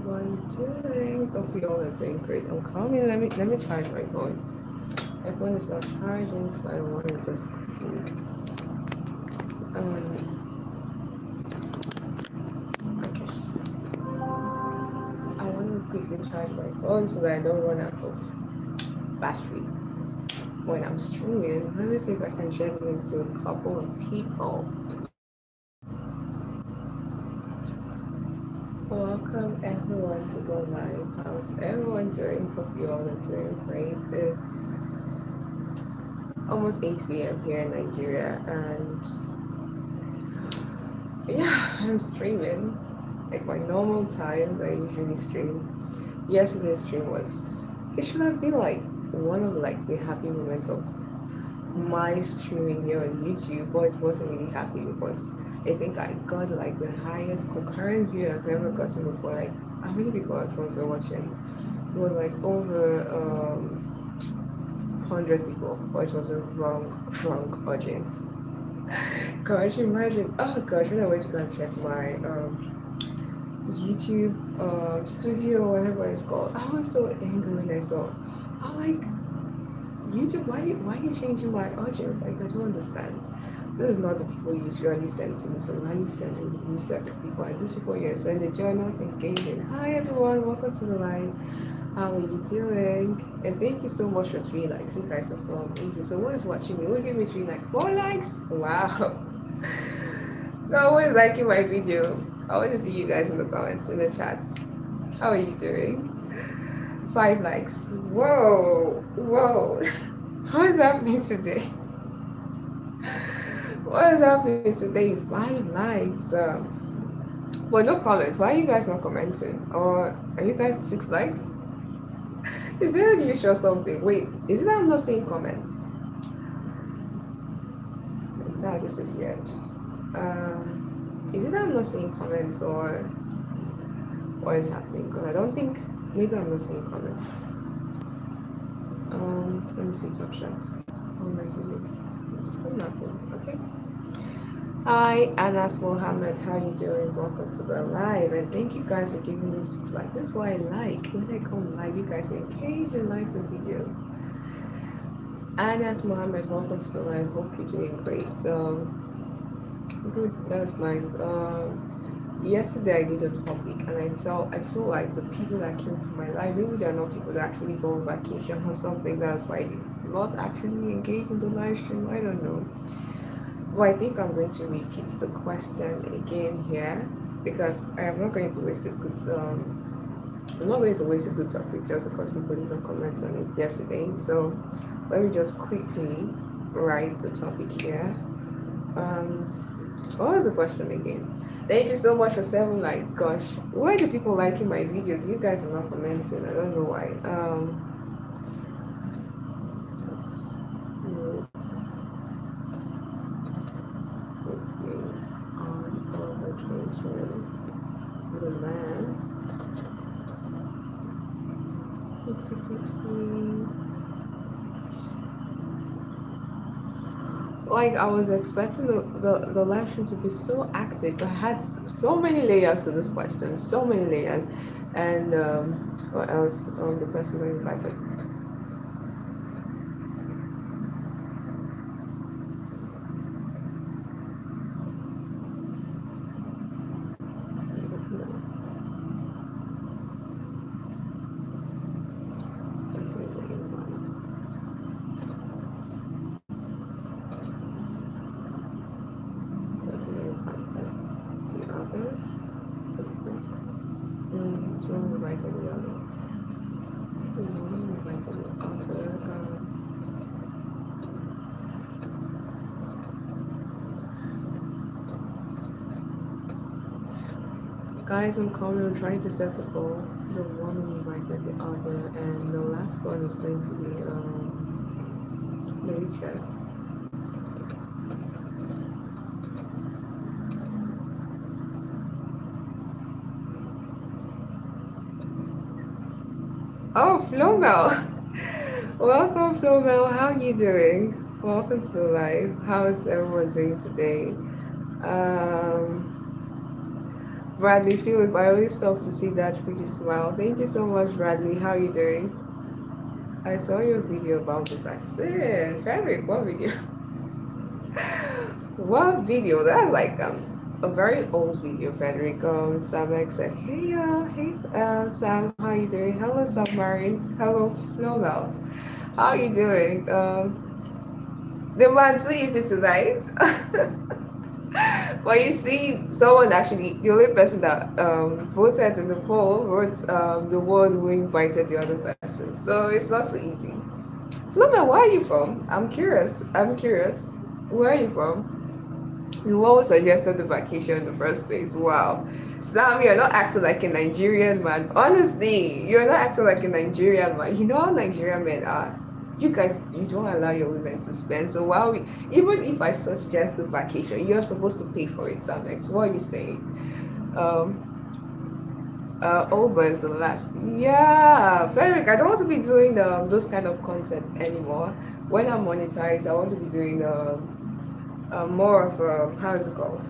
everyone doing? Hope you all are doing great. I'm coming. Let me charge my phone. My phone is not charging, so I want to just quickly okay. I want to quickly charge my phone so that I don't run out of battery when I'm streaming. Let me see if I can share the link to a couple of people. Welcome everyone to the live. How's everyone doing? Hope you all are doing great. It's almost 8 p.m. here in Nigeria, and yeah, I'm streaming like my normal times. I usually stream. Yesterday's stream was, it should have been like one of like the happy moments of my streaming here on YouTube, but it wasn't really happy because I think I got like the highest concurrent view I've ever gotten before. Like how many people at once were watching? It was like over 100 people, but it was a wrong audience. Gosh, imagine! Oh gosh, when I went to go and check my YouTube studio, whatever it's called, I was so angry when I saw. I'm like, YouTube, why are you changing my audience? Like, I don't understand. This is not the people you usually send to me, so why are you sending new set of people? And these people you're sending, you're not engaging. Hi everyone, welcome to the live. How are you doing? And thank you so much for 3 likes. You guys are so amazing. So who is watching me? Who give me 3 likes? 4 likes? Wow. So always liking my video. I want to see you guys in the comments, in the chats. How are you doing? 5 likes. Whoa. What is happening today? What is happening today? 5 likes. Well, no comments. Why are you guys not commenting? Or are you guys 6 likes? Is there a glitch or something? Wait, is it that I'm not seeing comments? No, this is weird. Is it that I'm not seeing comments or what is happening? Because I don't think, maybe I'm not seeing comments. Let me see top shots. All messages. Still nothing. Okay. Hi, Anas Mohammed. How you doing? Welcome to the live, and thank you guys for giving me 6 likes. That's why I like when I come live. You guys engage and like the video. Anas Mohammed, welcome to the live. Hope you're doing great. Good. That's nice. Yesterday I did a topic, and I feel like the people that came to my live, maybe they're not people that actually go on vacation or something. That's why they not actually engage in the live stream. I don't know. Well, I think I'm going to repeat the question again here because I am not going to waste a good I'm not going to waste a good topic just because people didn't comment on it yesterday. So let me just quickly write the topic here. What was the question again? Thank you so much for 7 likes. Gosh, why do people liking my videos? You guys are not commenting. I don't know why. The man 50-50. Like I was expecting the live stream to be so active, but I had so many layers to this question, so many layers. And what else? The person who invited. Guys, I'm coming. I'm trying to set up all the one who invited the other, and the last one is going to be the richest. Oh, Flomel! Welcome, Flomel. How are you doing? Welcome to the live. How is everyone doing today? Bradley Philip, I always love to see that pretty smile. Thank you so much, Bradley. How are you doing? I saw your video about the vaccine. Frederick, what video? What video? That's like a very old video, Frederick. Sam said, hey Sam, how you doing? Hello Submarine. Hello Flowell. How you doing? The man too easy tonight. But you see, someone actually, the only person that voted in the poll was the one who invited the other person. So it's not so easy. Floma, where are you from? I'm curious. Where are you from? You always suggested the vacation in the first place. Wow. Sam, you're not acting like a Nigerian man. Honestly, you're not acting like a Nigerian man. You know how Nigerian men are. You guys, you don't allow your women to spend. So while even if I suggest the vacation, you're supposed to pay for it, Sam. What are you saying? Old boy is the last. Yeah, Frederick, I don't want to be doing those kind of content anymore. When I'm monetized, I want to be doing more of how is it called?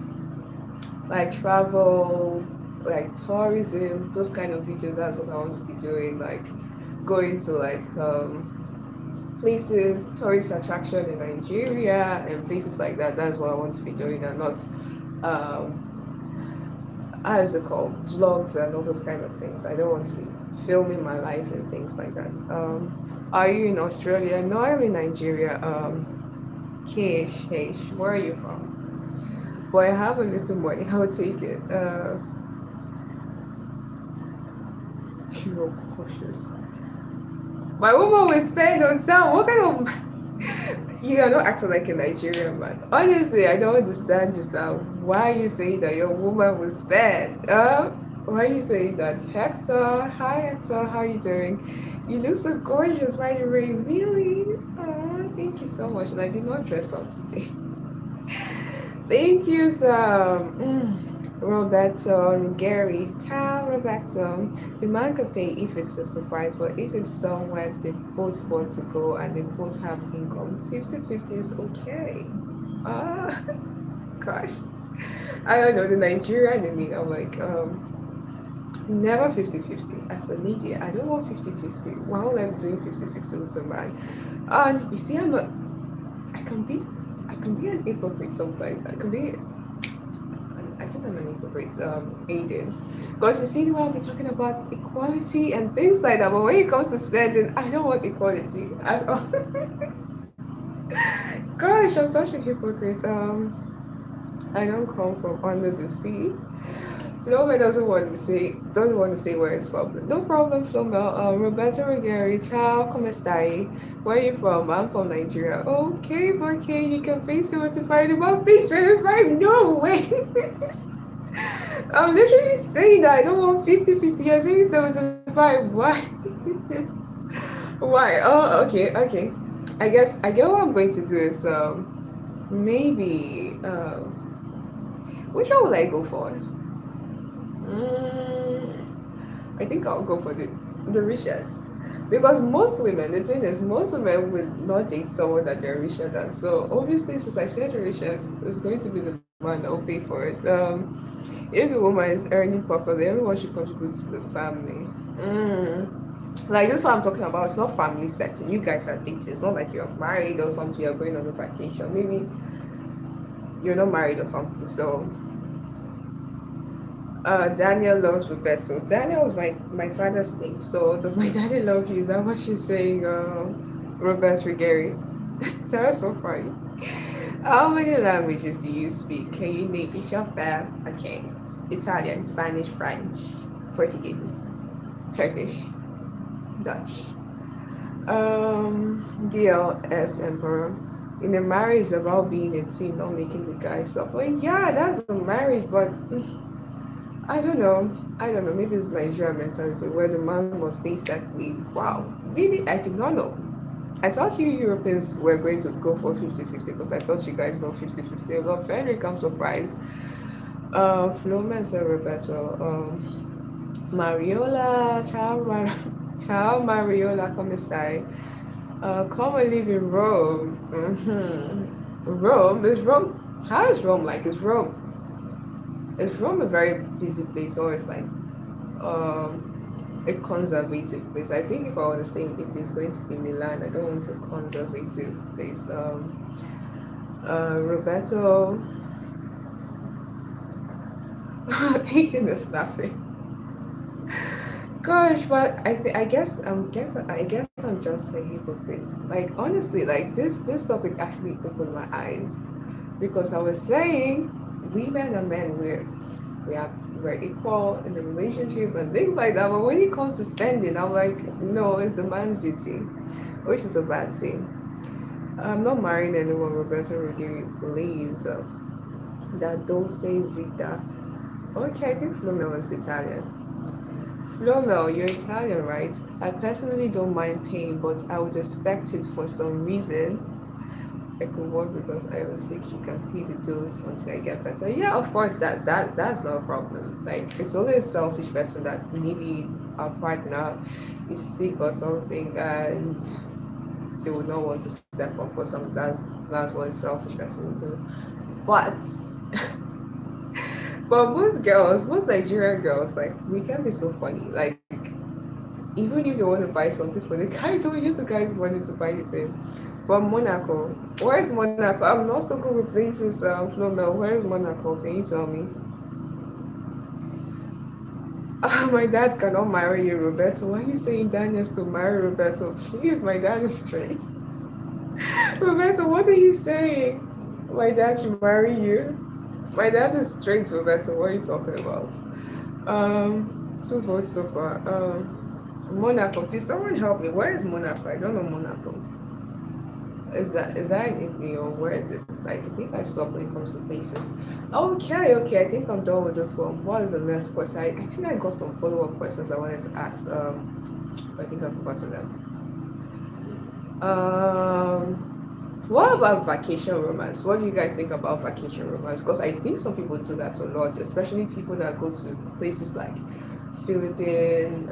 Like travel, like tourism, those kind of videos. That's what I want to be doing. Like going to like places, tourist attraction in Nigeria and places like that. That's what I want to be doing, and not how is it called, vlogs and all those kind of things. I don't want to be filming my life and things like that. Are you in Australia? No, I'm in Nigeria. Kish, where are you from? Boy, I have a little money, I'll take it. You're cautious. My woman will spend on some. What kind of you are not acting like a Nigerian man. Honestly, I don't understand yourself. Why are you saying that your woman was spend? Why are you saying that? Hector, hi Hector, how are you doing? You look so gorgeous, by the way. Really? Oh, thank you so much. And I did not dress up today. Thank you, Sam. Roberto and Gary. Ciao, Roberto. The man can pay if it's a surprise, but if it's somewhere they both want to go and they both have income, 50-50 is okay. Gosh. I don't know, the Nigerian in me, I'm like, never 50-50. As an idiot, I don't want 50-50. Why would I be doing 50-50 with a man? And you see, I can be an hypocrite sometimes. I think I'm an hypocrite, Aiden. Because you see, I'll be talking about equality and things like that, but when it comes to spending, I don't want equality at all. Gosh, I'm such a hypocrite. I don't come from under the sea. Floma doesn't want to say where it's from. No problem, Floma. Roberto Ruggieri, ciao, come stai? Where are you from? I'm from Nigeria. Okay, you can pay 75. The man pays 25. No way. I'm literally saying that I don't want 50-50. You're saying 75. Why? Why? Oh, okay. I get what I'm going to do is maybe which one will I go for? I think I'll go for the richest, because most women, the thing is, most women will not date someone that they're richer than. So obviously, since I said the richest, it's going to be the man that will pay for it. If the woman is earning properly, everyone should contribute to the family. Like this, what I'm talking about. It's not family setting. You guys are dating. It's not like you're married or something. You're going on a vacation. Maybe you're not married or something. So Daniel loves Roberto. Daniel is my father's name. So does my daddy love you? Is that what she's saying, Robert Ruggieri? That's so funny. How many languages do you speak? Can you name each of them? Okay. Italian, Spanish, French, Portuguese, Turkish, Dutch. DLS Emperor. In a marriage, it's about being a team, not making the guy suffer. Well, yeah, that's a marriage, but I don't know. Maybe it's Nigerian mentality where the man must pay separately. Wow. Really? I did not know. I thought you Europeans were going to go for 50-50 because I thought you guys know 50-50. Well, Frederick, I'm surprised. Florence and Roberto. Mariola, ciao Mariola, come stai? Come and live in Rome. Rome? Is Rome? How is Rome like? Is It's from a very busy place, or it's like a conservative place. I think if I want to stay in Italy, it's going to be Milan. I don't want a conservative place. Roberto, Ethan is laughing. Gosh, but I guess I'm just a hypocrite. Like honestly, like this topic actually opened my eyes because I was saying women and men we're equal in the relationship and things like that. But when it comes to spending, I'm like, no, it's the man's duty, which is a bad thing. I'm not marrying anyone, Roberto Ruggieri, please. That Dulce Vita. Okay, I think Flomel is Italian. Flomel, you're Italian, right? I personally don't mind paying, but I would expect it for some reason. I could work because I was sick. She can pay the bills until I get better. Yeah, of course, that's not a problem. Like it's only a selfish person that maybe our partner is sick or something, and they would not want to step up for something. That's what a selfish person would do. But but most Nigerian girls, like we can be so funny. Like even if they want to buy something for the guy, don't use the guy's money to buy it in. From Monaco. Where's Monaco? I'm not so good with places, Flomel. Where's Monaco? Can you tell me? My dad cannot marry you, Roberto. Why are you saying Daniels to marry Roberto? Please, my dad is straight. Roberto, what are you saying? My dad should marry you? My dad is straight, Roberto. What are you talking about? 2 votes so far. Monaco. Please, someone help me. Where is Monaco? I don't know Monaco. Is that in Italy or where is it? Like I think I saw when it comes to places. Okay. I think I'm done with this one. What is the next question? I think I got some follow-up questions I wanted to ask. I think I've forgotten them. What about vacation romance? What do you guys think about vacation romance? Because I think some people do that a lot, especially people that go to places like Philippines,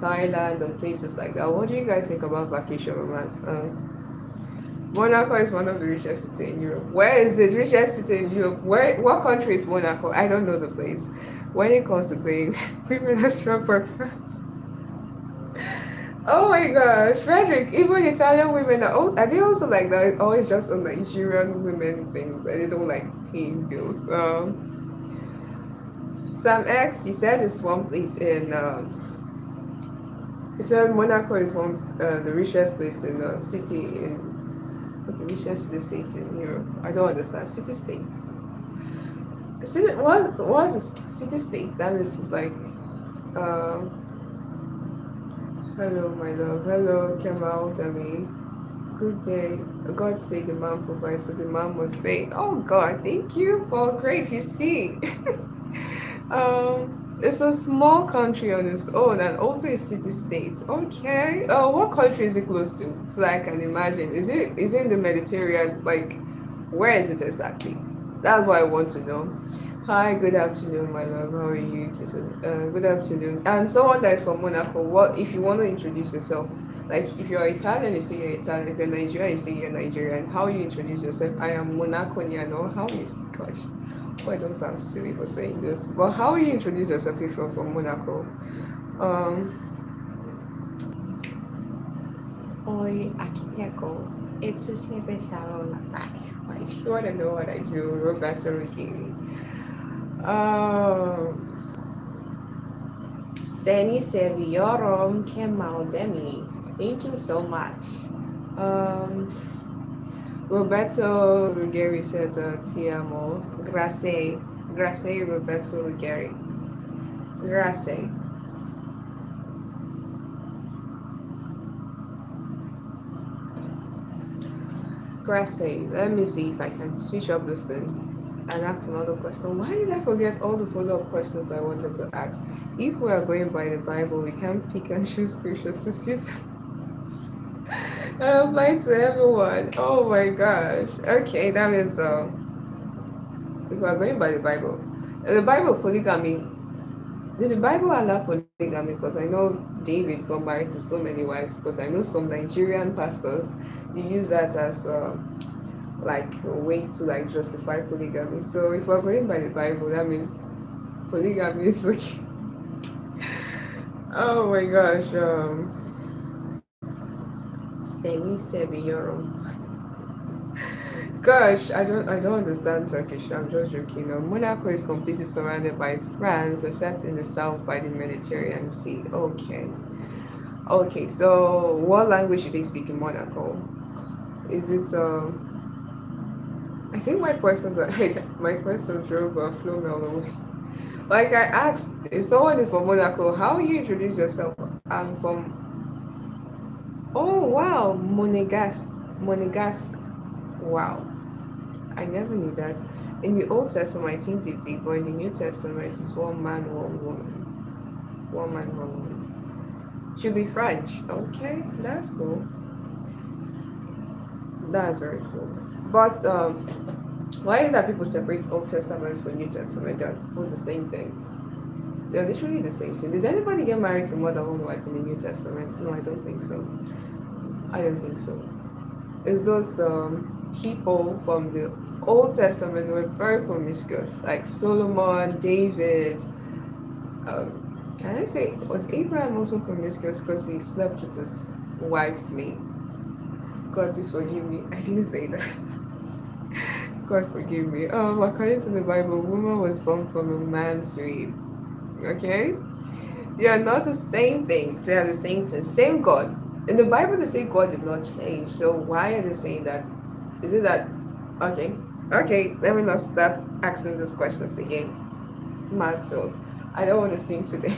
Thailand, and places like that. What do you guys think about vacation romance? Monaco is one of the richest cities in Europe. Where is the richest city in Europe? What country is Monaco? I don't know the place. When it comes to playing women as strong purpose. Oh my gosh, Frederick, even Italian women are they also like that? Always just a Nigerian women thing that they don't like paying bills. Sam X, you said it's one place in you said Monaco is one the richest place in city in richest city state in Europe. I don't understand. City state. City was a city state. That means it's like hello my love. Hello Kemal Dami. Good day. God say the man provides, so the man must pay. Oh God, thank you for great. You see. It's a small country on its own and also a city state. Okay. What country is it close to? So that I can imagine. Is it in the Mediterranean? Like, where is it exactly? That's what I want to know. Hi, good afternoon, my love. How are you? Good afternoon. And someone that is from Monaco, what if you want to introduce yourself? Like, if you're Italian, you say you're Italian. If you're Nigerian, you say you're Nigerian. How you introduce yourself? I am Monaconiano. How you gosh. Oh, I don't sound silly for saying this. But how will you introduce yourself if you're from Monaco? Oi, arquiteto. It's sempre salon la fai. Right? You want to know what I do? Roberto Ruggieri. Seni Serviorum Kemaldemi. Thank you so much. Roberto Ruggieri said, Ti amo. Grazie. Grazie, Roberto Ruggieri. Grazie. Grazie. Let me see if I can switch up this thing and ask another question. Why did I forget all the follow-up questions I wanted to ask? If we are going by the Bible, we can't pick and choose scriptures to suit apply to everyone. Oh my gosh. Okay, that is if we are going by the Bible. The Bible polygamy. Did the Bible allow polygamy? Because I know David got married to so many wives. Because I know some Nigerian pastors they use that as like a way to like justify polygamy. So if we're going by the Bible, that means polygamy is okay. Oh my gosh, Semi Sebiyorum. Gosh, I don't understand Turkish. I'm just joking. Monaco is completely surrounded by France, except in the south by the Mediterranean Sea. Okay. Okay, so what language do they speak in Monaco? Is it I think my questions are like my question drove flew me all the way. Like I asked, if someone is from Monaco, how you introduce yourself? I'm from Oh wow, Monegasque. Wow. I never knew that. In the Old Testament, I think they did, but in the New Testament, it's one man, one woman. One man, one woman. Should be French. Okay, that's cool. That's very cool. But why is that people separate Old Testament from New Testament? They're both the same thing. They're literally the same thing. Did anybody get married to more than one wife in the New Testament? No, I don't think so. I don't think so. It's those people from the Old Testament were very promiscuous, like Solomon, David. Can I say, was Abraham also promiscuous because he slept with his wife's maid? God, please forgive me. I didn't say that. God forgive me. According to the Bible, woman was born from a man's rib. Okay? They are not the same thing. They are the same thing. Same God. In the Bible, they say God did not change. So why are they saying that? Is it that? Okay. Okay. Let me not stop asking these questions again. Myself. I don't want to sing today.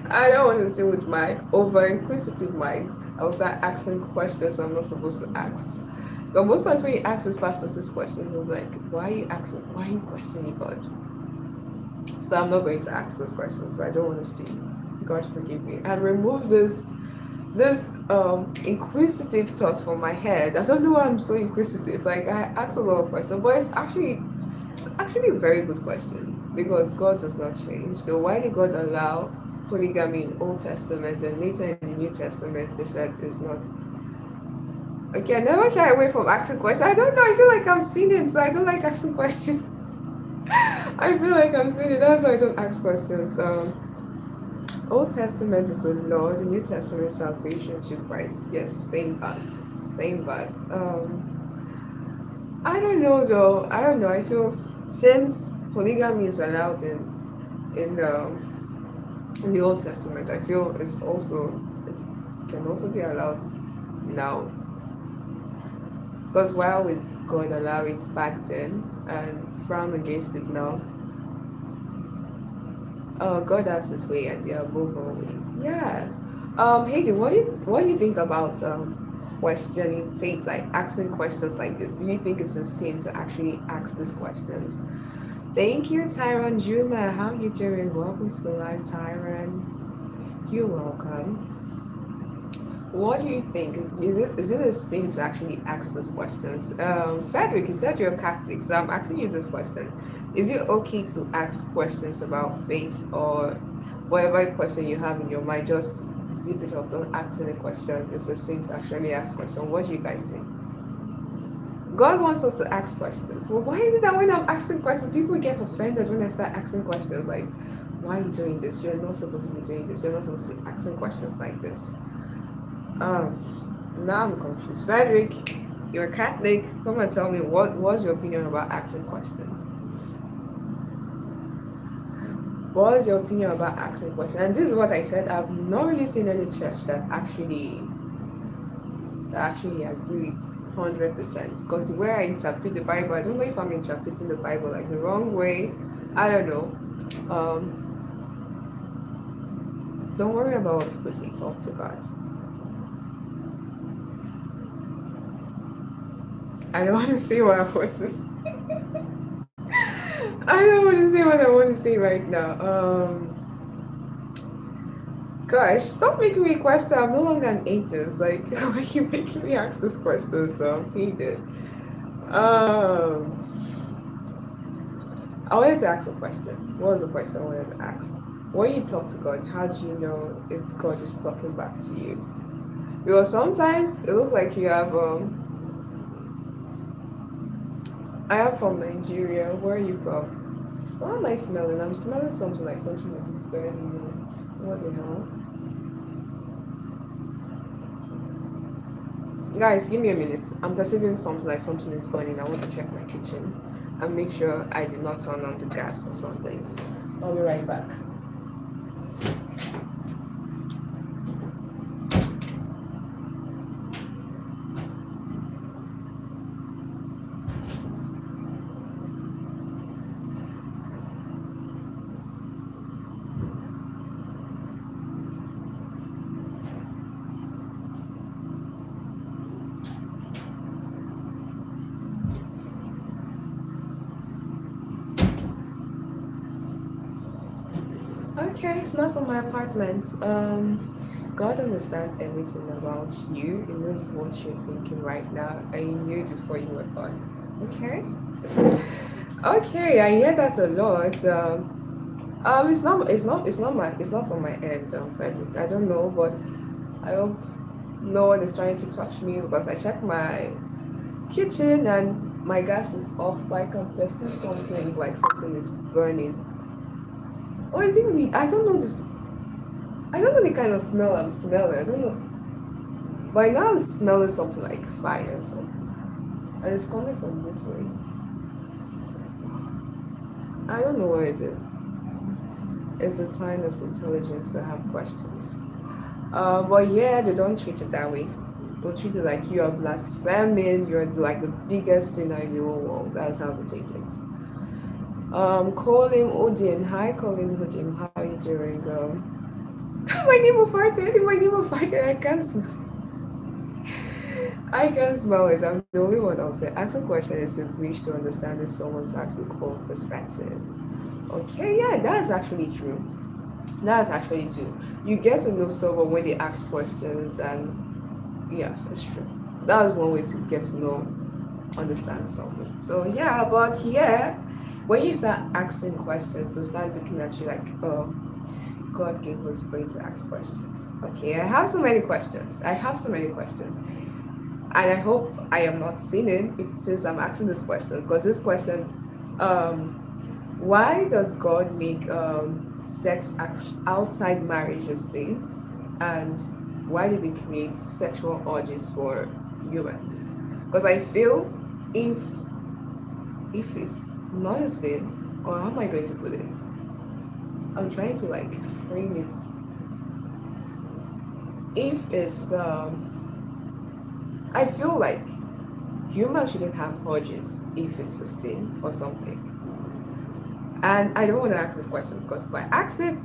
I don't want to sing with my over inquisitive mind. I will start asking questions I'm not supposed to ask. But most times when you ask this pastors this question, they'll be like, why are you asking? Why are you questioning God? So I'm not going to ask those questions. So I don't want to see. God forgive me. And remove this inquisitive thought from my head. I don't know why I'm so inquisitive. Like I ask a lot of questions, but it's actually a very good question because God does not change. So why did God allow polygamy in Old Testament and later in the New Testament they said it's not? Okay, I never shy away from asking questions. I don't know, I feel like I'm sinning, so I don't like asking questions. I feel like I'm sinning, that's why I don't ask questions. Old Testament is the law, the New Testament is salvation through Christ. Yes, same part. Same part. I don't know though. I don't know. I feel since polygamy is allowed in the Old Testament, I feel it can also be allowed now. Because while with God allow it back then and frown against it now, God has His way, and they are both always. Yeah. Hayden, what do you think about questioning faith, like asking questions like this? Do you think it's a sin to actually ask these questions? Thank you, Tyron Juma. How you doing? Welcome to the live, Tyron. You're welcome. What do you think? Is it a sin to actually ask these questions? Frederick, you said you're Catholic, so I'm asking you this question. Is it okay to ask questions about faith or whatever question you have in your mind? Just zip it up, don't ask any question. It's a sin to actually ask questions. What do you guys think? God wants us to ask questions. Well, why is it that when I'm asking questions, people get offended when I start asking questions like, why are you doing this? You're not supposed to be doing this. You're not supposed to be asking questions like this. Now I'm confused. Frederick, you're a Catholic. Come and tell me what's your opinion about asking questions? What is your opinion about asking questions? And this is what I said. I've not really seen any church that actually agree with 100%. Because the way I interpret the Bible, I don't know if I'm interpreting the Bible like the wrong way. I don't know. Don't worry about what people say. Talk to God. I don't want to say what I want to say. I don't want to say what I want to say right now. Gosh, stop making me question. I'm no longer an atheist. Like, why are you making me ask this question? So he did. I wanted to ask a question. What was the question I wanted to ask? When you talk to God, how do you know if God is talking back to you? Because sometimes it looks like you have I am from Nigeria. Where are you from? What am I smelling? I'm smelling something like something that's burning. What the hell? Guys, give me a minute. I'm perceiving something like something is burning. I want to check my kitchen and make sure I did not turn on the gas or something. I'll be right back. Okay, it's not from my apartment. God understands everything about you. He knows what you're thinking right now, and He knew before you were born. Okay. Okay, I hear that a lot. it's not from my end. But I don't know, but I hope no one is trying to touch me because I checked my kitchen and my gas is off, but I can perceive something like something is burning. Or is it weed? I don't know this. I don't know the kind of smell I'm smelling. I don't know. By now I'm smelling something like fire or something. And it's coming from this way. I don't know what it is. It's a sign of intelligence to have questions. But yeah, they don't treat it that way. They'll treat it like you are blaspheming, you're like the biggest sinner in the whole world. That's how they take it. Call him Odin. Hi, call him Odin. How are you doing? My neighbor farted. My neighbor farted. I can't smell. I can smell it. I'm the only one upset. Asking question is a bridge to understanding someone's actual core perspective. Okay, yeah, that's actually true. That's actually true. You get to know someone when they ask questions, and yeah, it's true. That's one way to get to know, understand someone. So yeah, but yeah, when you start asking questions, to start looking at you like, oh, God gave us brain to ask questions. Okay, I have so many questions. And I hope I am not sinning if since I'm asking this question, because this question, why does God make sex outside marriage a sin, and why did He create sexual urges for humans? Because I feel if it's not a sin, or how am I going to put it? I'm trying to like frame it. If it's I feel like humans shouldn't have urges if it's a sin or something. And I don't want to ask this question because if I ask it,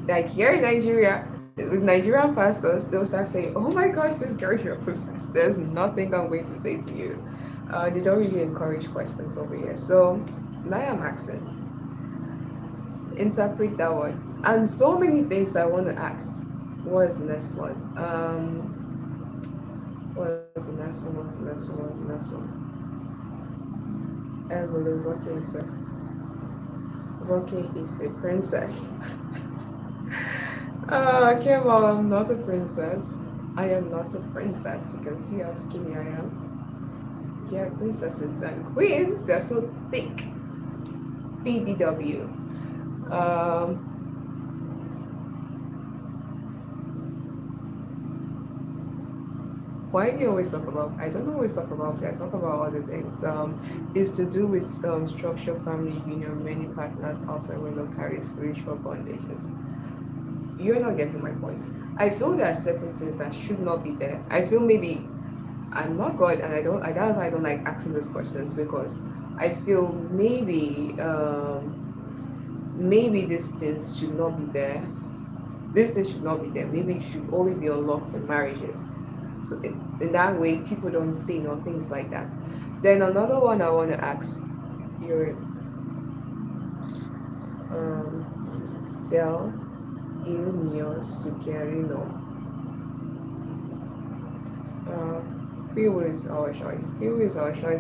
like here in Nigeria, with Nigerian pastors, they'll start saying, "Oh my gosh, this girl you're possessed." There's nothing I'm going to say to you. They don't really encourage questions over here. So now I'm asking. Interpret that one. And so many things I want to ask. What is the next one? What's the next one? Evelyn, Rocky is a princess. Kemal, I'm not a princess. I am not a princess. You can see how skinny I am. Yeah, princesses and queens, they're so thick. BBW. Why do you always talk about? I don't always talk about it. I talk about other things. It's to do with structured family union. Many partners outside will carry spiritual bondages. You're not getting my point. I feel there are certain things that should not be there. I feel maybe I'm not God, and I don't. That's why I don't like asking these questions, because I feel maybe these things should not be there. This thing should not be there. Maybe it should only be unlocked in marriages. So in that way, people don't sin or things like that. Then another one I want to ask, your cell il mio succherino. Free will is our choice.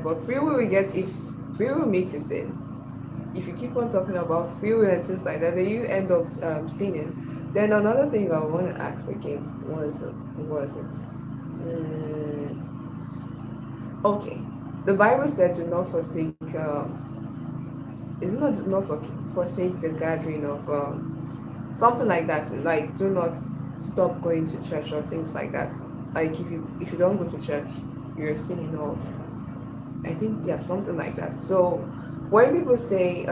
But free will we get if free will make you sin. If you keep on talking about free will and things like that, then you end up sinning. Then another thing I want to ask again was it? Okay. The Bible said, "Do not forsake." It's not do not forsake the gathering of something like that. Like, do not stop going to church or things like that. Like, if you don't go to church, you're sinning. Or I think, yeah, something like that. So when people say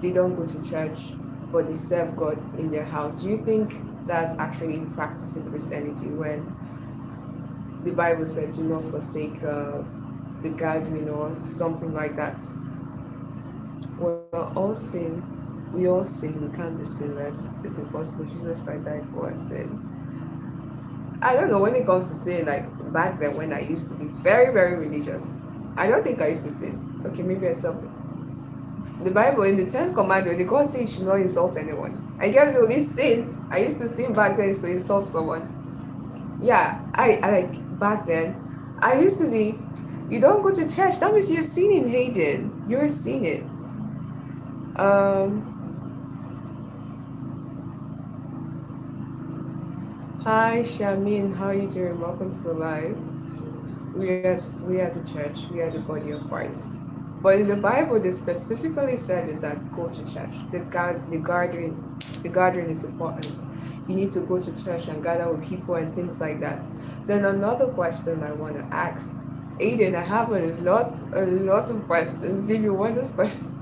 they don't go to church but they serve God in their house, do you think that's actually practicing Christianity when the Bible said do not forsake the gathering or something like that? We're all sin. We all sin. We can't be sinless. It's impossible. Jesus Christ died for our sin. I don't know, when it comes to sin, like back then when I used to be very, very religious, I don't think I used to sin. Okay, maybe I stopped. The Bible, in the 10 Commandments, the God says you should not insult anyone. I guess the only sin I used to sin back then is to insult someone. Yeah, I like back then, I used to be, you don't go to church, that means you're sinning, Hayden. You're sinning. Hi Shamin, how are you doing? Welcome to the live. We are the church, we are the body of Christ. But in the Bible, they specifically said it that go to church. The gathering is important. You need to go to church and gather with people and things like that. Then another question I want to ask, Aiden, I have a lot of questions. If you want this question,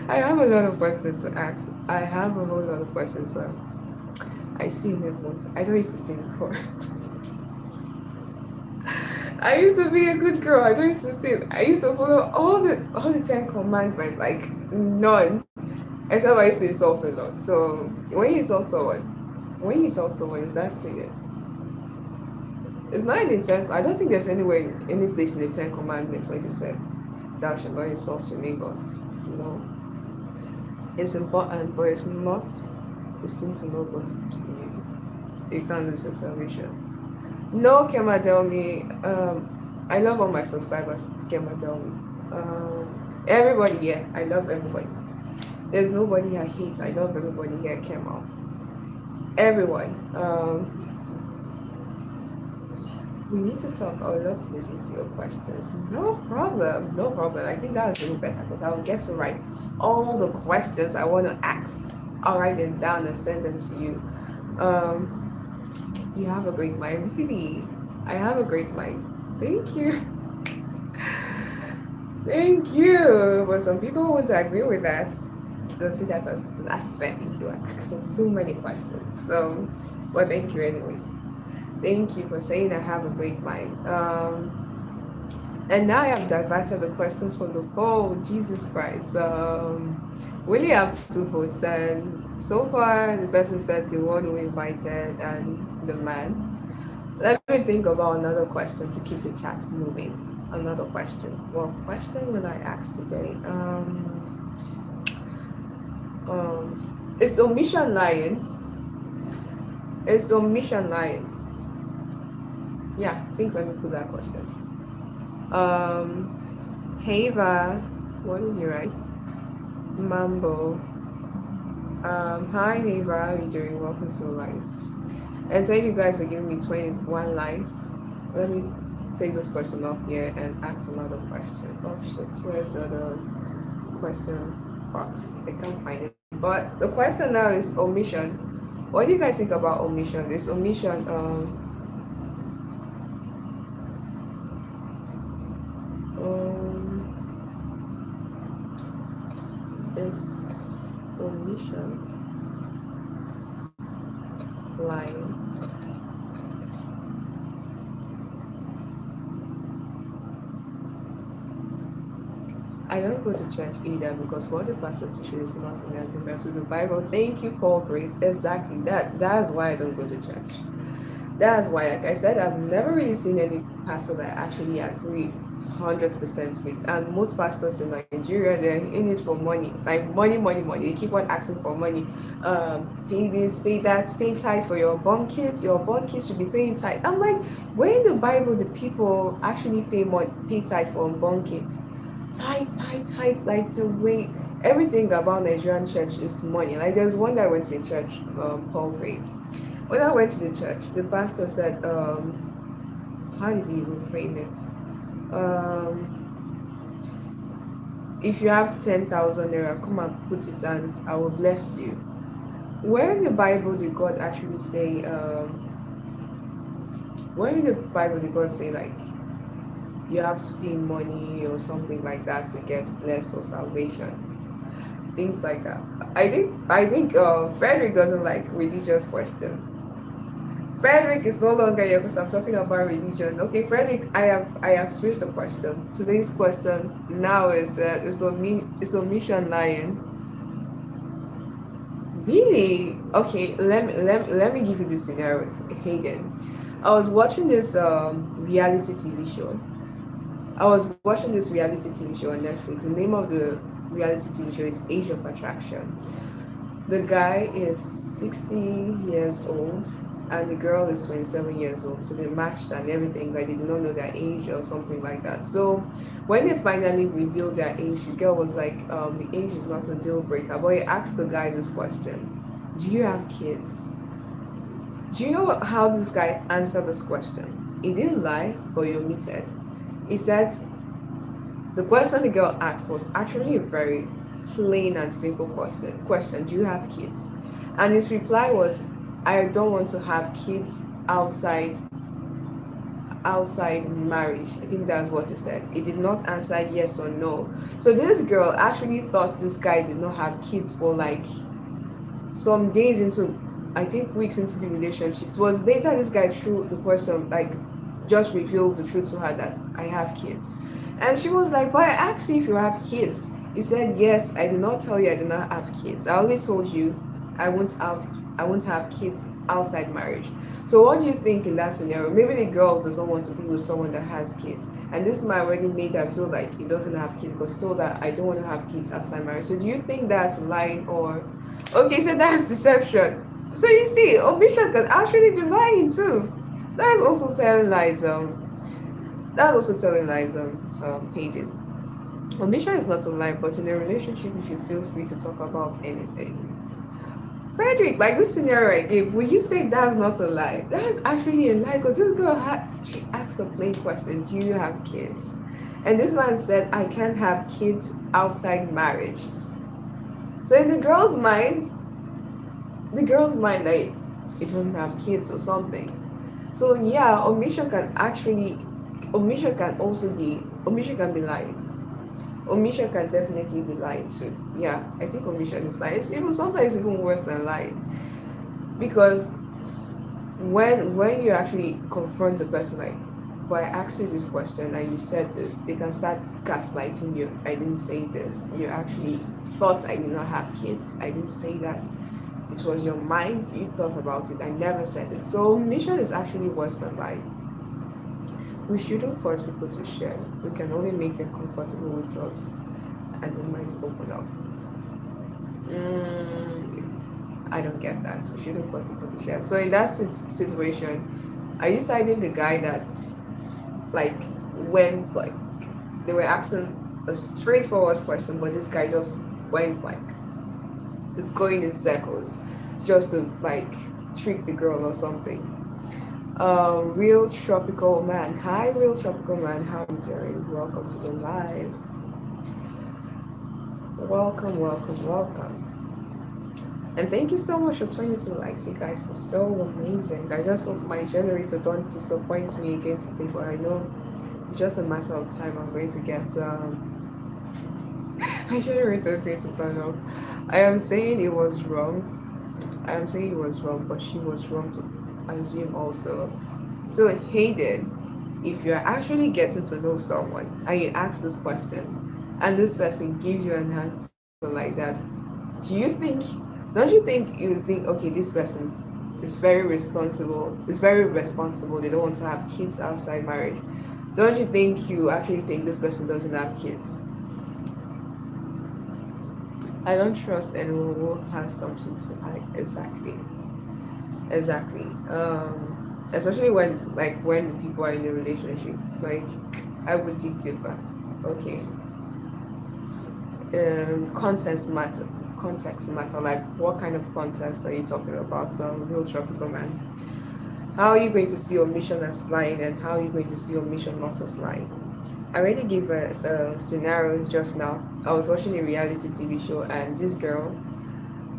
I have a lot of questions to ask. I have a whole lot of questions. So I see nipples. I don't used to see before. I used to be a good girl. I don't used to sin. I used to follow all the 10 Commandments, like none. Except I used to insult a lot. So when you insult someone, is that sinning? It's not in the ten. I don't think there's anywhere, any place in the 10 Commandments where they said thou shalt not insult your neighbor. No, it's important, but it's not a sin to know God. You can't lose your salvation. No, Kema Delmi. I love all my subscribers, Kema Delmi. Everybody here, I love everybody. There's nobody I hate. I love everybody here, Kema. Everyone. We need to talk. I would love to listen to your questions. No problem. No problem. I think that is a little better because I will get to write all the questions I want to ask. I'll write them down and send them to you. You have a great mind. Really, I have a great mind. Thank you. Thank you. But some people won't agree with that. They'll see that as blasphemy. You are asking too many questions. So, well, thank you anyway. Thank you for saying I have a great mind. And now I have diverted the questions from the poll. Jesus Christ. We only have 2 votes, and so far the person said the one who invited and the man. Let me think about another question to keep the chats moving. Another question. What question will I ask today? Is omission lying? Is omission lying? Yeah, I think let me put that question. Hava, what did you write? Mambo. Hi Hava, how are you doing? Welcome to the live. And thank you guys for giving me 21 likes. Let me take this question off here and ask another question. Oh shit, where's the other question box? I can't find it. But the question now is omission. What do you guys think about omission? Is omission is omission lying? I don't go to church either because what the pastor teaches is not in agreement with the Bible. Thank you, Paul Great. Exactly. That's why I don't go to church. That's why, like I said, I've never really seen any pastor that I actually agree 100% with. And most pastors in Nigeria, they're in it for money. Like money, money, money. They keep on asking for money. Pay this, pay that, pay tithe for your born kids. Your born kids should be paying tithe. I'm like, where in the Bible do people actually pay tithe for unborn kids? Tithe, like the way everything about Nigerian church is money. Like there's one that went to church, Paul Gray. When I went to the church, the pastor said, how did he even frame it? if you have 10,000 naira, come and put it and I will bless you. Where in the Bible did God actually say, where in the Bible did God say, like, you have to pay money or something like that to get blessed or salvation? Things like that. I think Frederick doesn't like religious question. Frederick is no longer here because I'm talking about religion. Okay, Frederick, I have switched the question. Today's question now is omission lying? Really? Okay, let me give you this scenario, Hayden. I was watching this reality TV show. I was watching this reality TV show on Netflix. The name of the reality TV show is Age of Attraction. The guy is 60 years old and the girl is 27 years old. So they matched and everything. Like they did not know their age or something like that. So when they finally revealed their age, the girl was like, the age is not a deal breaker. But he asked the guy this question: do you have kids? Do you know how this guy answered this question? He didn't lie, but he omitted. He said the question the girl asked was actually a very plain and simple question: do you have kids? And his reply was, I don't want to have kids outside marriage. I think that's what he said. He did not answer yes or no. So this girl actually thought this guy did not have kids for like some days into, I think weeks into the relationship. It was later this guy threw the question, like just revealed the truth to her that I have kids. And she was like, but I asked you if you have kids. He said, yes, I did not tell you I did not have kids. I only told you I won't have kids outside marriage. So what do you think in that scenario? Maybe the girl does not want to be with someone that has kids, and this man already made her feel like he doesn't have kids because he told her I don't want to have kids outside marriage. So do you think that's lying or okay? So that's deception. So you see, omission can actually be lying too. That's also telling lies. Hayden. Omission is not a lie, but in a relationship, you should feel free to talk about anything. Frederick, like this scenario I gave, will you say that's not a lie? That is actually a lie because this girl she asked a plain question: do you have kids? And this man said, I can't have kids outside marriage. So in the girl's mind, like it doesn't have kids or something. So yeah, omission can be lying. Omission can definitely be lying too. Yeah, I think omission is lying. It's even sometimes even worse than lying, because when you actually confront the person, like, but I asked you this question and you said this, they can start gaslighting you. I didn't say this. You actually thought I did not have kids. I didn't say that. It was your mind. You thought about it. I never said it. So omission is actually worse than lying. We shouldn't force people to share. We can only make them comfortable with us and they might open up. I don't get that. We shouldn't force people to share. So in that situation, are you siding the guy that like went like they were asking a straightforward question, but this guy just went like it's going in circles just to like trick the girl or something? Real tropical man. Hi, real tropical man. How are you doing? Welcome to the live. Welcome. And thank you so much for 22 likes. You guys are so amazing. I just hope my generator don't disappoint me again today, but I know it's just a matter of time. I'm going to get my generator is going to turn off. I am saying it was wrong, but she was wrong to assume also. So Hayden, if you're actually getting to know someone and you ask this question and this person gives you an answer like that, don't you think you think, okay, this person is very responsible, they don't want to have kids outside marriage? Don't you think you actually think this person doesn't have kids? I don't trust anyone who has something to hide. Exactly. Especially when people are in a relationship, like I would dig deeper. Okay. Context matter. Like what kind of context are you talking about? Real tropical man. How are you going to see omission as lying, and how are you going to see omission not as lying? I already gave a scenario just now. I was watching a reality TV show, and this girl,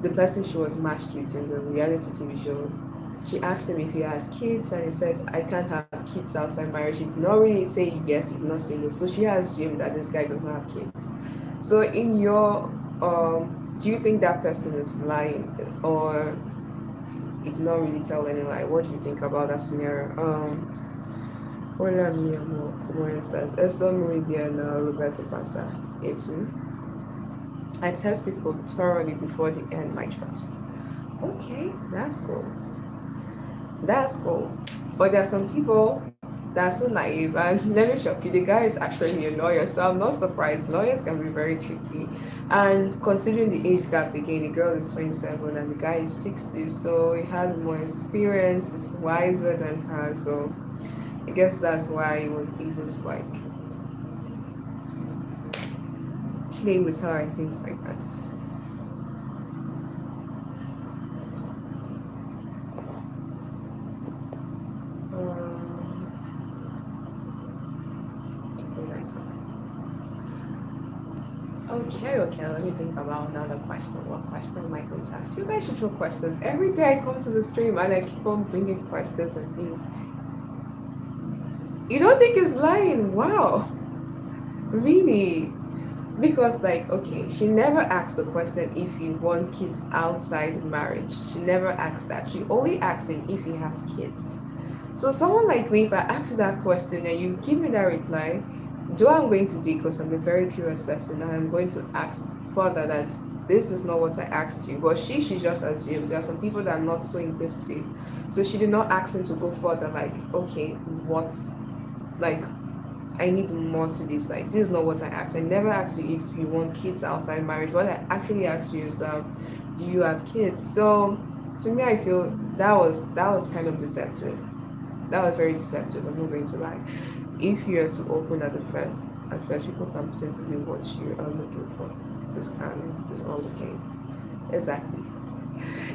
the person she was matched with in the reality TV show, she asked him if he has kids, and he said, I can't have kids outside marriage. He did not really say yes, he did not say no. So she assumed that this guy does not have kids. So, in your, do you think that person is lying, or it did not really tell any lie? What do you think about that scenario? Hola mi amor, ¿cómo estás? Estoy muy bien, Roberto Pasa. Etu. I test people thoroughly before they end my trust. Okay, that's cool. That's cool. But there are some people that are so naive, and let me shock you, the guy is actually a lawyer, so I'm not surprised. Lawyers can be very tricky. And considering the age gap again, the girl is 27 and the guy is 60, so he has more experience, he's wiser than her, so I guess that's why he was able to like play with her and things like that. Okay, let me think about another question. What question am I going to ask? You guys should throw questions. Every day I come to the stream and I keep on bringing questions and things. You don't think it's lying? Wow. Really? Because, like, okay, she never asked the question if he wants kids outside marriage. She never asked that. She only asked him if he has kids. So someone like me, if I ask you that question and you give me that reply, though I'm going to dig because I'm a very curious person and I'm going to ask further that this is not what I asked you. But she just assumed. There are some people that are not so inquisitive. So she did not ask him to go further, like, okay, what's, like, I need more to this. Like, this is not what I asked. I never asked you if you want kids outside marriage. What I actually asked you is, do you have kids? So to me, I feel that was kind of deceptive. That was very deceptive. I'm not going to lie. If you are to open at first people can pretend to be what you are looking for. Just kind of, it's all okay. Exactly.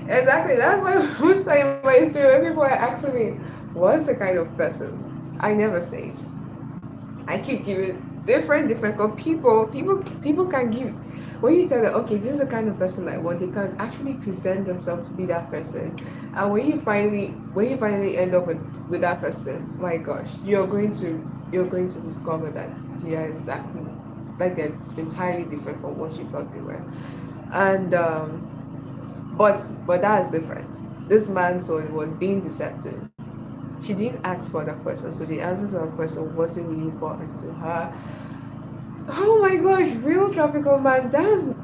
Exactly. That's why most time in my history when people are asking me, what's the kind of person? I never say. I keep giving different cause people can give, when you tell them, okay, this is the kind of person I want, they can actually present themselves to be that person. And when you finally end up with that person, my gosh, you're going to discover that they are exactly, like, they're entirely different from what you thought they were. And but that is different. This man, so it was being deceptive. She didn't ask for that question, so the answer to her question wasn't really important to her. Oh my gosh, real tropical man. That's,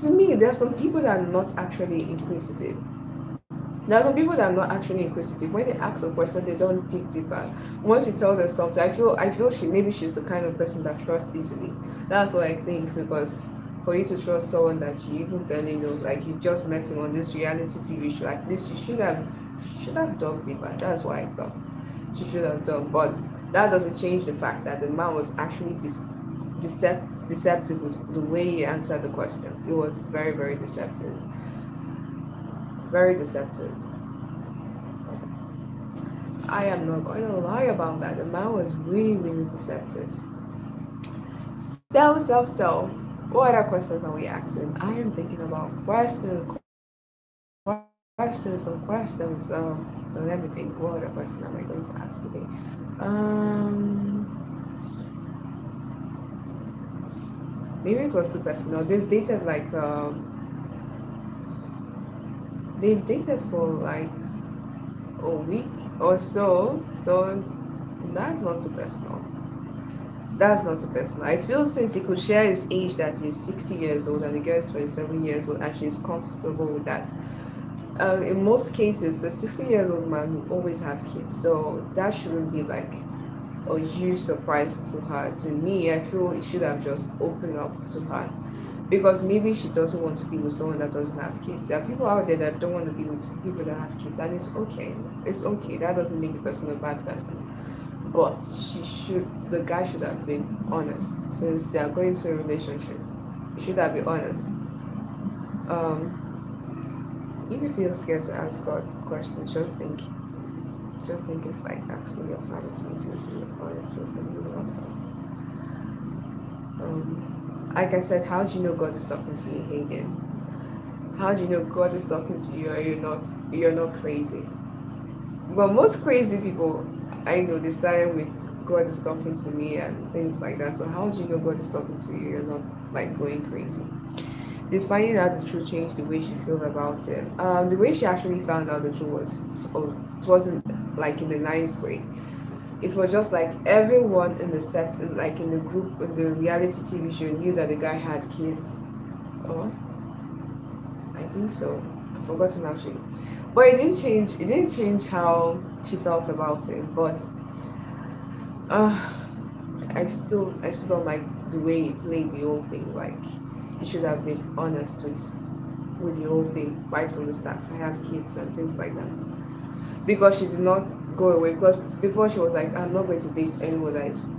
to me, there are some people that are not actually inquisitive. There are some people that are not actually inquisitive. When they ask a question, they don't dig deeper. Once you tell them something, I feel she's the kind of person that trusts easily. That's what I think, because for you to trust someone that you even barely know, like you just met him on this reality TV show, at least you should have dug deeper. That's what I thought. She should have done, but that doesn't change the fact that the man was actually deceptive with the way he answered the question. It was very, very deceptive. Very deceptive. I am not going to lie about that. The man was really, really deceptive. So. What other questions are we asking? I am thinking about questions. Some questions. Let me think. What other question am I going to ask today? Maybe it was too personal. They've dated for like a week or so. So that's not too personal. That's not too personal. I feel since he could share his age, that he's 60 years old and the girl is 27 years old, and she's comfortable with that. In most cases, a 60 years old man will always have kids, so that shouldn't be like a huge surprise to her. To me, I feel it should have just opened up to her, because maybe she doesn't want to be with someone that doesn't have kids. There are people out there that don't want to be with people that have kids, and it's okay. It's okay. That doesn't make the person a bad person. But the guy should have been honest. Since they are going to a relationship, he should have been honest. If you feel scared to ask God questions, just just think it's like asking your father something to be honest with him. He loves us. Like I said, how do you know God is talking to you, Hayden? How do you know God is talking to you, or you're not crazy? But most crazy people I know, they started with God is talking to me and things like that. So how do you know God is talking to you? You're not like going crazy. Did finding out the truth change the way she felt about it? The way she actually found out the truth was, oh, it wasn't like in a nice way. It was just like everyone in the set, like in the group, in the reality TV show, knew that the guy had kids. Oh, I think so. I've forgotten actually. But it didn't change. It didn't change how she felt about it. But uh, I still don't like the way he played the whole thing. Like, he should have been honest with the whole thing right from the start. I have kids and things like that. Because she did not go away. Because before she was like, I'm not going to date anyone that is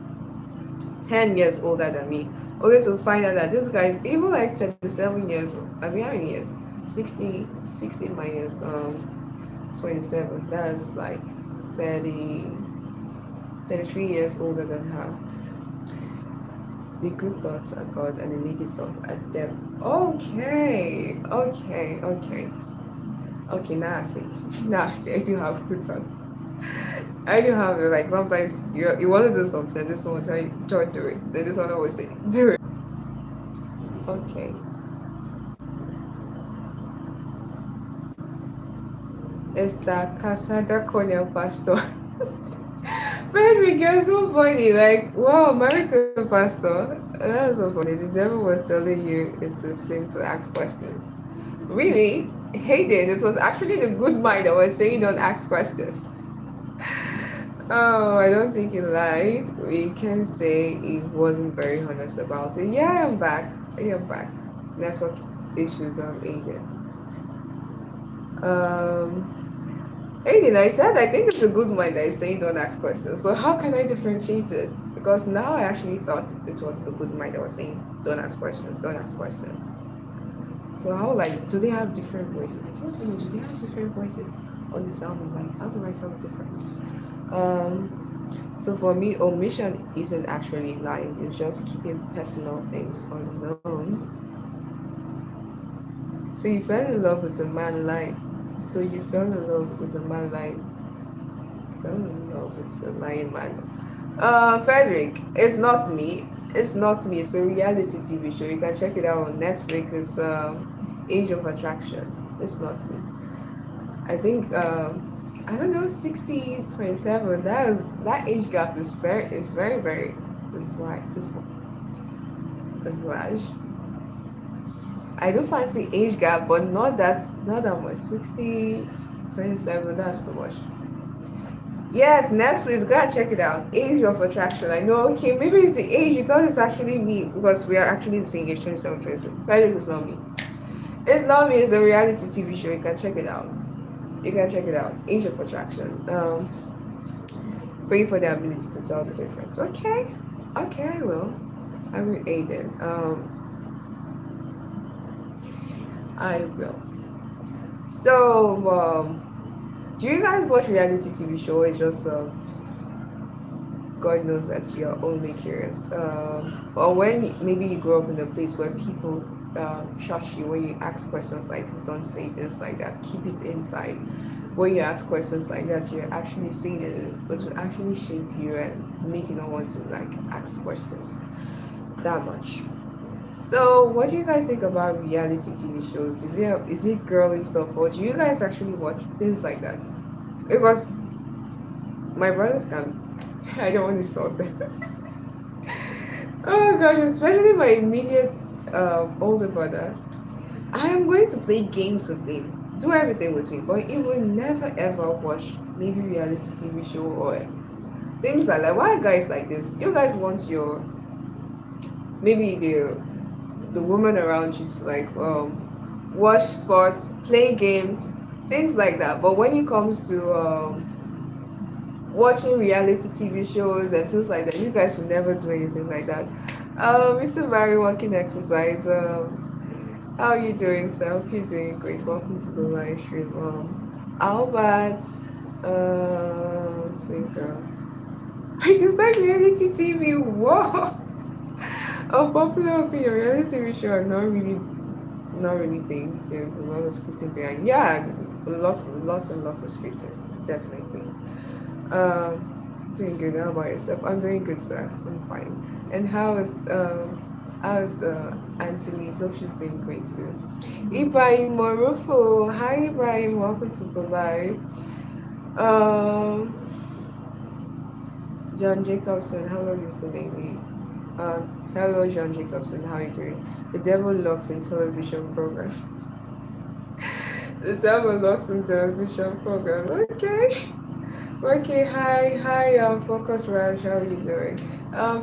10 years older than me. Only to find out that this guy is even like 37 years old. I mean, how many years? 60 minus 27. That's like 30, 33 years older than her. The good thoughts are God and the negative are them. Okay, now I see. Now I see. I do have good thoughts. I do have it. Like, sometimes you want to do something, this one will tell you, don't do it. Then this one always say, do it. Okay. Esta casada con el pastor. Frederick, you're so funny. Like, wow, married to a pastor. That's so funny. The devil was telling you it's a sin to ask questions. Really? Hayden, it was actually the good mind that was saying don't ask questions. Oh, I don't think he lied. We can say he wasn't very honest about it. Yeah, I'm back. Network issues on Aiden. Aiden, I said I think it's a good mind that is saying don't ask questions. So how can I differentiate it? Because now I actually thought it was the good mind that was saying don't ask questions, don't ask questions. So how, like, do they have different voices? I don't know, do they have different voices on the sound of, like, how do I tell the difference? So for me, omission isn't actually lying, it's just keeping personal things unknown. So you fell in love with a man lying. Fell in love with a lying man. Frederick, it's not me. It's not me. It's a reality TV show. You can check it out on Netflix. It's Age of Attraction. It's not me. I think I don't know, 60, 27. That age gap is very it's large. I do fancy age gap, but not that much. 60, 27, that's too much. Yes, Netflix, go and check it out. Age of Attraction. I know, okay, maybe it's the age. You thought it's actually me because we are actually the same age, 27, 27. Frederick is not me. It's not me, it's a reality TV show. You can check it out. Age of Attraction. Pray for the ability to tell the difference. Okay, I will. I will, Aiden. I will. So, do you guys watch reality TV show or just God knows that you're only curious? Or when maybe you grow up in a place where people shush you when you ask questions like don't say this like that, keep it inside. When you ask questions like that, you're actually saying it will actually shape you and make you not want to like ask questions that much. So what do you guys think about reality TV shows? Is it girly stuff, or do you guys actually watch things like that? Because my brothers can I don't want to insult them. Oh gosh, especially my immediate older brother. I am going to play games with him, do everything with him, but he will never ever watch maybe reality TV show or things like that. Why are guys like this? You guys want your maybe the woman around you to like watch sports, play games, things like that. But when it comes to watching reality TV shows and things like that, you guys will never do anything like that. Mr. Barry, walking exercise. How are you doing, sir? Hope you're doing great. Welcome to the live stream. Albert, Sweet girl. I just like reality TV. Whoa. Unpopular opinion. Reality TV show are not really big. There's a lot of scripting behind. Yeah, lots and lots of scripting. Definitely. Doing good. How about yourself? I'm doing good, sir. I'm fine. And how's Auntie Liz? Hope she's doing great too. Ibrahim Morufo. Hi Ibrahim, welcome to the live. Um John Jacobson, how are you feeling? Hello John Jacobson, how are you doing? The devil lurks in television programs. The devil lurks in television programs. Okay. Okay, hi, Focus Raj, how are you doing?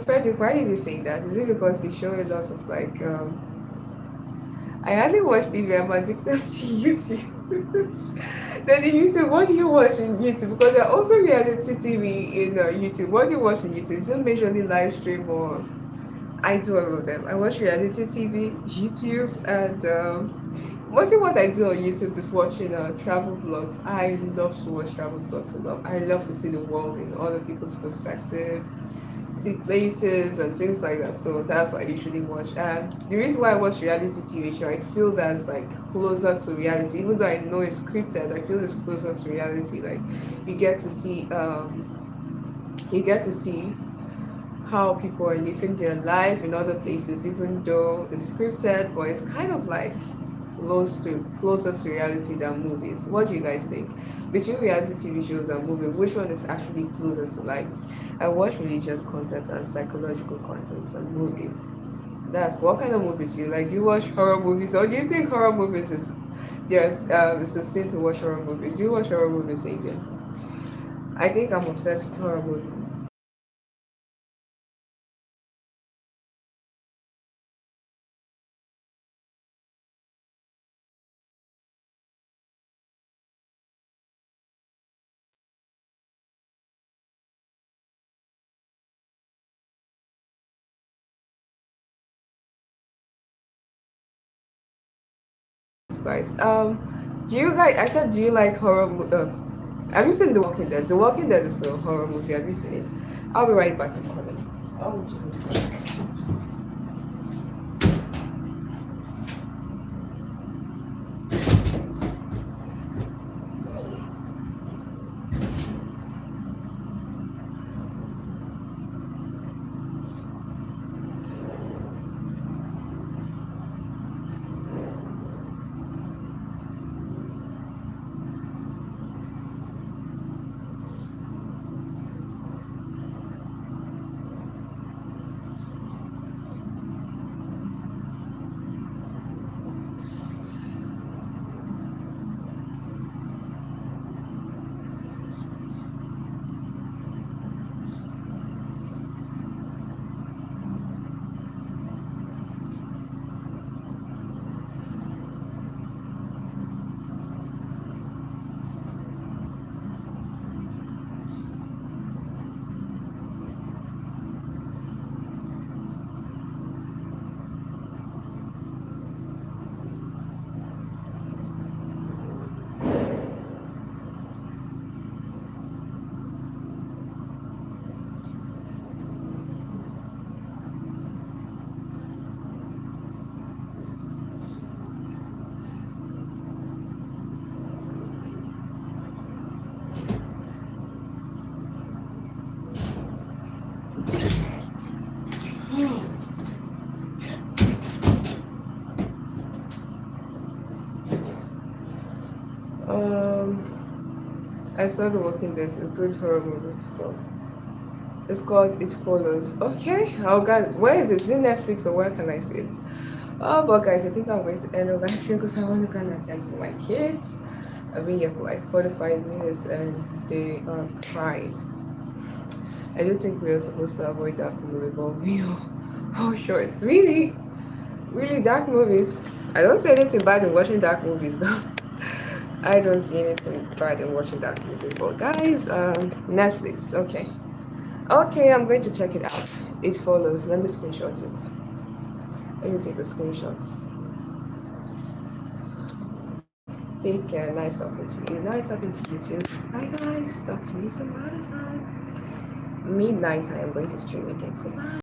Frederick, why did you say that? Is it because they show a lot of like I hardly watch TV, I'm addicted to YouTube. Then in YouTube, what do you watch in YouTube? Because there are also reality TV in YouTube. What do you watch in YouTube? Is it majorly live stream or I do all of them. I watch reality TV, YouTube, and mostly what I do on YouTube is watching travel vlogs. I love to watch travel vlogs a lot. I love to see the world in other people's perspective, see places and things like that. So that's what I usually watch. And the reason why I watch reality TV show, I feel that's like closer to reality. Even though I know it's scripted, I feel it's closer to reality. Like you get to see, you get to see how people are living their life in other places, even though it's scripted, but it's kind of like closer to reality than movies. What do you guys think? Between reality TV shows and movies, which one is actually closer to life? I watch religious content and psychological content and movies. That's what kind of movies do you like? Do you watch horror movies, or do you think horror movies is it's a sin to watch horror movies? Do you watch horror movies, Adrian? I think I'm obsessed with horror movies. Guys, do you guys? I said, do you like have you seen The Walking Dead? The Walking Dead is a horror movie. Have you seen it? I'll be right back. I'm calling. Oh Jesus Christ. I saw The Walking Dead. It's a good horror movie. It's called It Follows. Okay. Oh God, where is it? Is it Netflix or where can I see it? Oh, but guys, I think I'm going to end the live stream because I want to go and attend to my kids. I've been here for like 45 minutes and they are crying. I don't think we are supposed to avoid dark movie, but we are for sure. It's really dark movies. I don't see anything bad in watching dark movies though. I don't see anything bad in watching dark movies. But guys, Netflix, okay. Okay, I'm going to check it out. It Follows. Let me screenshot it. Let me take a screenshot. Take care. Nice talking to you. Nice talking to you too. Bye guys. Talk to me some other time. Midnight I am going to stream again. So bye.